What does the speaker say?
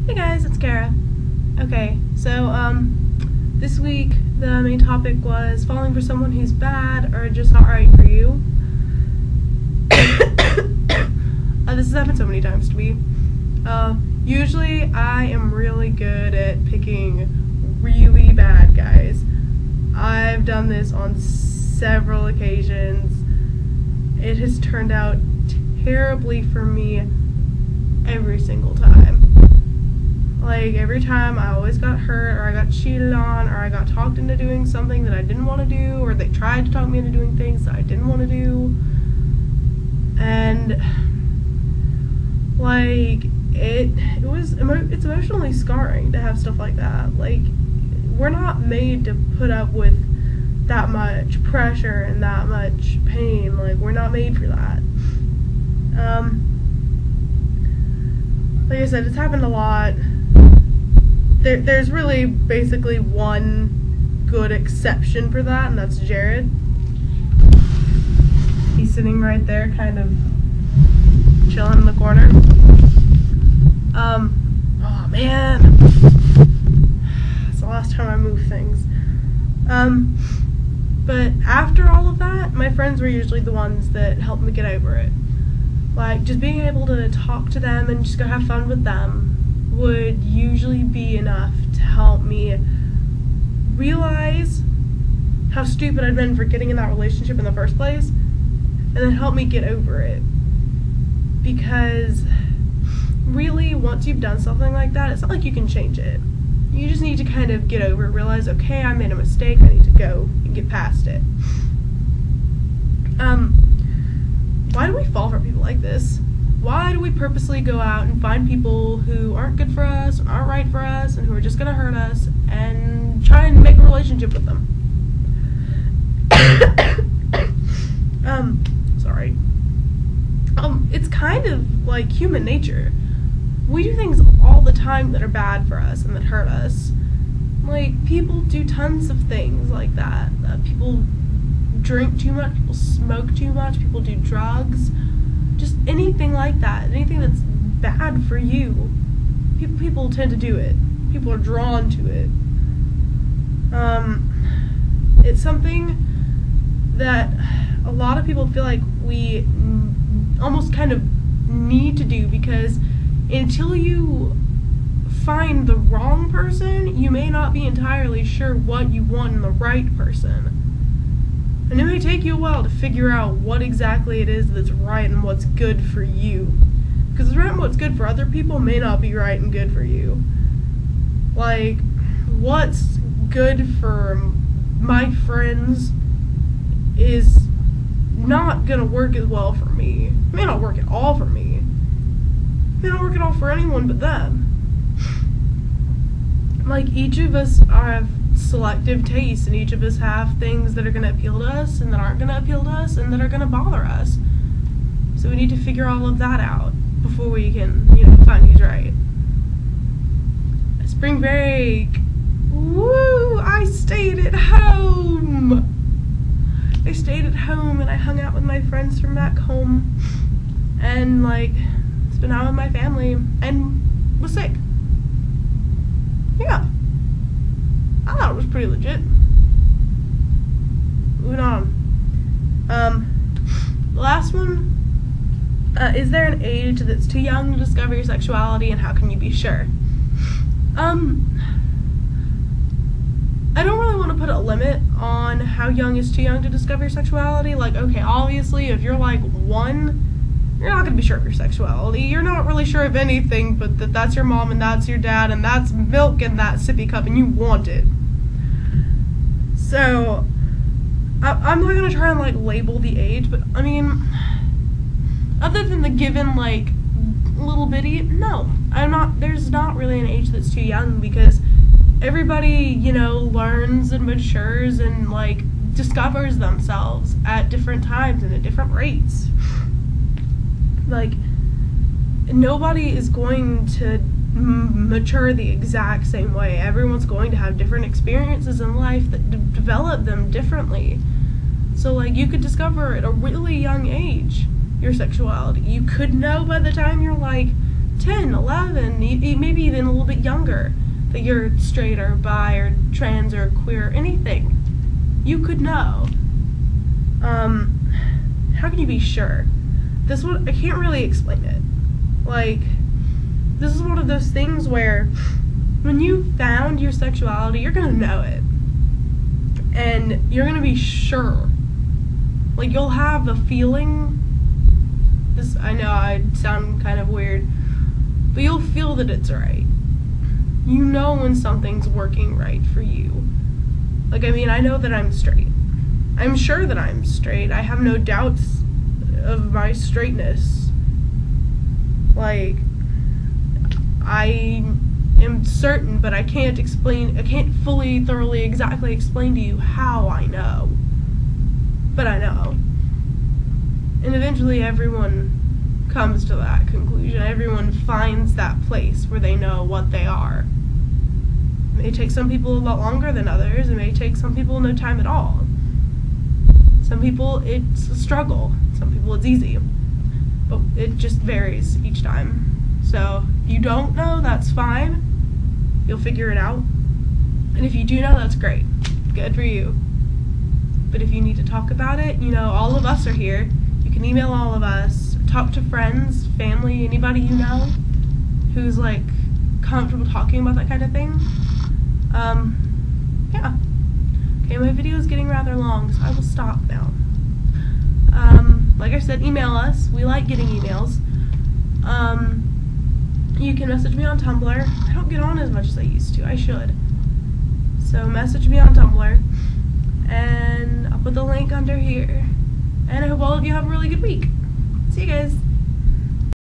Hey guys, it's Kara. Okay, so this week the main topic was falling for someone who's bad or just not right for you. This has happened so many times to me. Usually I am really good at picking really bad guys. I've done this on several occasions. It has turned out terribly for me every single time. Like, every time I always got hurt, or I got cheated on, or I got talked into doing something that I didn't want to do, or they tried to talk me into doing things that I didn't want to do. And like, it's emotionally scarring to have stuff like that. Like, we're not made to put up with that much pressure and that much pain. Like, we're not made for that. Like I said, it's happened a lot. There's really basically one good exception for that, and that's Jared. He's sitting right there, kind of chilling in the corner. Oh man, it's the last time I moved things. But after all of that, my friends were usually the ones that helped me get over it. Like, just being able to talk to them and just go have fun with them would usually be enough to help me realize how stupid I'd been for getting in that relationship in the first place, and then help me get over it. Because really, once you've done something like that, it's not like you can change it. You just need to kind of get over it, realize, okay, I made a mistake, I need to go and get past it. Why do we fall for people like this? Why do we purposely go out and find people who aren't good for us, aren't right for us, and who are just gonna hurt us, and try and make a relationship with them? Sorry. It's kind of like human nature. We do things all the time that are bad for us and that hurt us. Like, people do tons of things like that. People drink too much, people smoke too much, people do drugs, just anything like that, anything that's bad for you. People tend to do it. People are drawn to it. It's something that a lot of people feel like we almost kind of need to do, because until you find the wrong person, you may not be entirely sure what you want in the right person. And it may take you a while to figure out what exactly it is that's right and what's good for you. Because what's right and what's good for other people may not be right and good for you. Like, what's good for my friends is not gonna work as well for me. It may not work at all for me. It may not work at all for anyone but them. Like, each of us have selective tastes, and each of us have things that are going to appeal to us and that aren't going to appeal to us and that are going to bother us. So we need to figure all of that out before we can, find who's right. Spring break. Woo! I stayed at home! I stayed at home and I hung out with my friends from back home and, spent out with my family and was sick. Yeah. I thought it was pretty legit. Moving on. The last one. Is there an age that's too young to discover your sexuality, and how can you be sure? I don't really want to put a limit on how young is too young to discover your sexuality. Like, okay, obviously, if you're 1, you're not going to be sure of your sexuality. You're not really sure of anything, but that's your mom and that's your dad and that's milk in that sippy cup and you want it. So, I'm not going to try and, label the age, but, other than the given, little bitty, no. There's not really an age that's too young, because everybody, learns and matures and, discovers themselves at different times and at different rates. Nobody is going to mature the exact same way. Everyone's going to have different experiences in life that develop them differently. So, you could discover at a really young age your sexuality. You could know by the time you're, 10, 11, maybe even a little bit younger, that you're straight or bi or trans or queer or anything, you could know. How can you be sure? This one, I can't really explain it. Like, this is one of those things where when you found your sexuality, you're gonna know it. And you're gonna be sure. Like, you'll have a feeling. This, I know I sound kind of weird, but you'll feel that it's right. You know when something's working right for you. Like, I mean, I know that I'm straight. I'm sure that I'm straight. I have no doubts of my straightness. Like, I am certain, but I can't fully, thoroughly, exactly explain to you how I know. But I know. And eventually everyone comes to that conclusion. Everyone finds that place where they know what they are. It may take some people a lot longer than others. It may take some people no time at all. Some people, it's a struggle. Some people, it's easy. But it just varies each time. So, if you don't know, that's fine. You'll figure it out. And if you do know, that's great. Good for you. But if you need to talk about it, you know, all of us are here. You can email all of us, talk to friends, family, anybody you know who's, like, comfortable talking about that kind of thing. Yeah. Okay, my video is getting rather long, so I will stop now. Like I said, email us. We like getting emails. You can message me on Tumblr. I don't get on as much as I used to. I should. So message me on Tumblr. And I'll put the link under here. And I hope all of you have a really good week. See you guys.